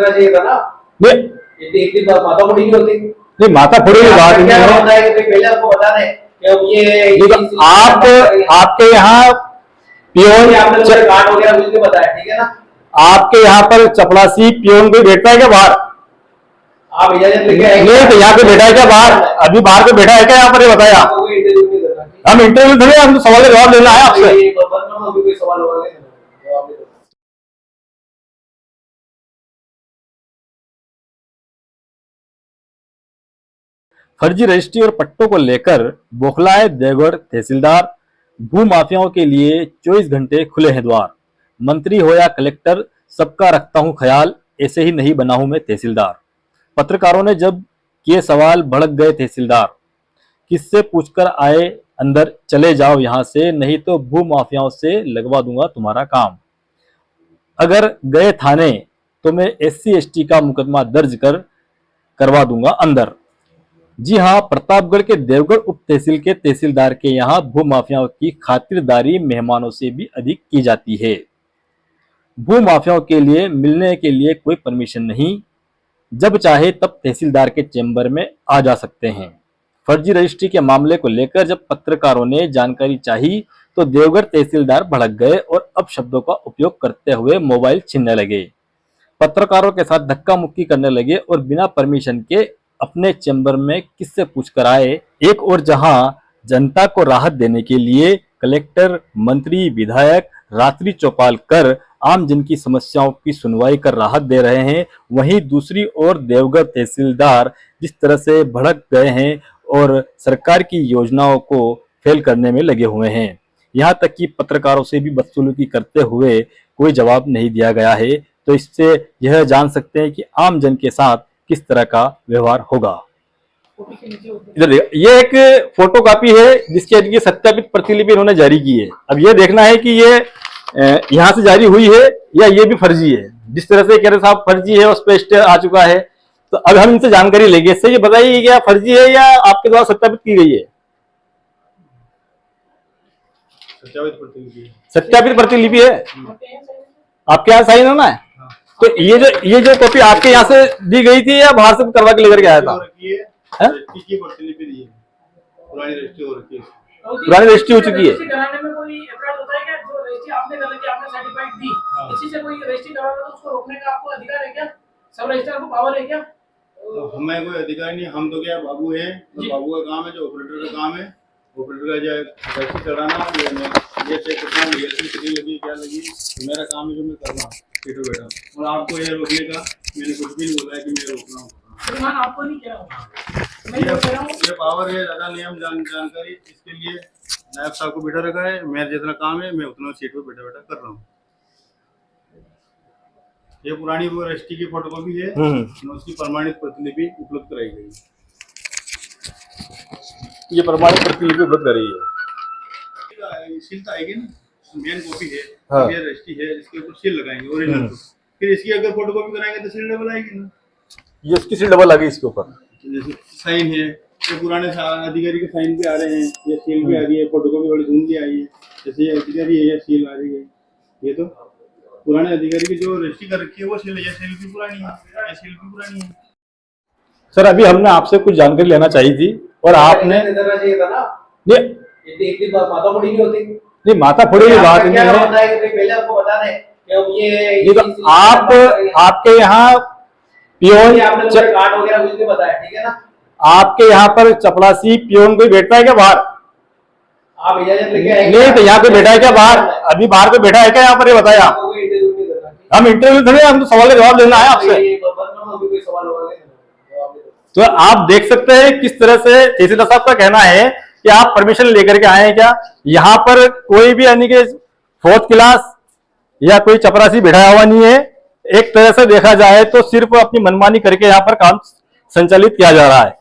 चाहिए था ना। नहीं इतनी माता फोड़ी नहीं होती। नहीं, माता फोड़ी की बात नहीं है। होता है कि पहले आपको बता दें कि ये आप आपके यहाँ पियोन आपने मुझे कार्ड वगैरह मिलके बताया, ठीक है ना। आपके यहाँ पर चपरासी पियोन कोई बैठता है क्या बाहर? आप इजाजत लेके आएंगे? नहीं, तो यहाँ पे बैठा है क्या बाहर? अभी बाहर पे बैठा है क्या यहाँ पर? ये बताया। हम इंटरव्यू थोड़ी, हम तो सवाल का जवाब लेना है आपसे। कोई सवाल होगा जवाब दे दो। फर्जी रजिस्ट्री और पट्टों को लेकर बौखलाए देवगढ़ तहसीलदार। भू माफियाओं के लिए 24 घंटे खुले हैं द्वार। मंत्री हो या कलेक्टर, सबका रखता हूं ख्याल, ऐसे ही नहीं बना हूं मैं तहसीलदार। पत्रकारों ने जब किए सवाल, भड़क गए तहसीलदार। किससे पूछकर आए अंदर, चले जाओ यहां से, नहीं तो भू माफियाओं से लगवा दूंगा तुम्हारा काम। अगर गए थाने तो मैं SC ST का मुकदमा दर्ज करवा दूंगा अंदर। जी हां, प्रतापगढ़ के देवगढ़ उप तहसील के तहसीलदार के यहाँ भू माफियाओं की खातिरदारी मेहमानों से भी अधिक की जाती है। भू माफियाओं के लिए मिलने के लिए कोई परमिशन नहीं, जब चाहे तब तहसीलदार के चेंबर में आ जा सकते हैं। फर्जी रजिस्ट्री के मामले को लेकर जब पत्रकारों ने जानकारी चाही तो देवगढ़ तहसीलदार भड़क गए और अपशब्दों का उपयोग करते हुए मोबाइल छीनने लगे। पत्रकारों के साथ धक्का मुक्की करने लगे और बिना परमिशन के अपने चैम्बर में किससे पूछकर आए। एक और जहां जनता को राहत देने के लिए कलेक्टर, मंत्री, विधायक रात्रि चौपाल कर आम जन की समस्याओं की सुनवाई कर राहत दे रहे हैं, वहीं दूसरी ओर देवगढ़ तहसीलदार जिस तरह से भड़क गए हैं और सरकार की योजनाओं को फेल करने में लगे हुए हैं। यहां तक कि पत्रकारों से भी बदसलूकी करते हुए कोई जवाब नहीं दिया गया है। तो इससे यह जान सकते हैं कि आम जन के साथ किस तरह का व्यवहार होगा। इधर ये एक फोटो कॉपी है जिसकी सत्यापित प्रतिलिपि इन्होंने जारी की है। अब ये देखना है कि ये यहाँ से जारी हुई है या ये भी फर्जी है। जिस तरह से कह रहे साहब फर्जी है, उस पर स्टे आ चुका है, तो अब हम इनसे जानकारी लेंगे। इससे ये बताइए क्या फर्जी है या आपके द्वारा सत्यापित की गई है? सत्यापित प्रतिलिपि है। आपके यहाँ साइन होना है। तो ये जो कॉपी आपके यहाँ से दी गई थी या बाहर से करवा के लेकर के आया था? पुरानी रजिस्ट्री हो चुकी है। हमें कोई अधिकार नहीं। हम तो क्या बाबू है, तो बाबू का काम है, जो ऑपरेटर का काम है। ऑपरेटर का जो रजिस्ट्री कराना, ये चेक करना, कितनी लगी क्या लगी, मेरा काम है जो मैं कर रहा हूँ बैठा। और आपको ये रोकने का मैंने कुछ भी नहीं बोला है कि मैं रोक रहा हूँ। आपको नहीं कह रहा हूँ, ये पावर है, ज्यादा नियम जानकारी, इसके लिए नायब साहब को बैठा रखा है। मेरा जितना काम है मैं उतना सीट पर बैठा बैठा कर रहा हूँ। ये पुरानी वो रजिस्ट्री की फोटोकॉपी है, उसकी प्रमाणित प्रतिलिपि उपलब्ध कराई गई। ये प्रमाणित प्रतिलिपि उपलब्ध कराई है। सील तो आएगी ना, मेन कॉपी है। हाँ। ये रजिस्ट्री है, इसके ऊपर सील लगाएंगे ओरिजिनल। फिर इसकी अगर फोटोकॉपी कराएंगे तो सील डबल आएगी ना। ये इसकी सील डबल आ गई इसके ऊपर। जैसे साइन है, तो पुराने अधिकारी के साइन भी आ रहे हैं, ये सील भी आ रही है, फोटोकॉपी बड़ी धूम भी आई है। जैसे ये अधिकारी है, ये सील आ रही है। ये तो पुराने अधिकारी की जो रजिस्ट्री कर रखी है वो सील है, ये सील भी पुरानी है, ये सील भी पुरानी है। सर अभी हमने आपसे कुछ जानकारी लेना चाहिए थी और आपने चाहिए था ना। नहीं, माता फोड़ी नहीं होती। नहीं, माता फोड़ी की बात नहीं है। पहले आपको बता दें कि ये तो आप आपके यहाँ पियोन कार्ड वगैरह मिलके बताया, ठीक है ना। आपके यहाँ पर चपरासी पियोन कोई बैठता है क्या बाहर? आप इजाजत लेके आएंगे? नहीं, तो यहाँ पे बैठा है क्या बाहर? अभी बाहर पे बैठा है क्या यहाँ पर? ये बताया। हम इंटरव्यू थोड़ी, हम तो सवाल का जवाब लेना है आपसे। तो आप देख सकते हैं किस तरह से तहसीलदार साहब का कहना है कि आप परमिशन लेकर के आए हैं क्या। यहाँ पर कोई भी यानी कि 4th क्लास या कोई चपरासी बैठा हुआ नहीं है। एक तरह से देखा जाए तो सिर्फ अपनी मनमानी करके यहाँ पर काम संचालित किया जा रहा है।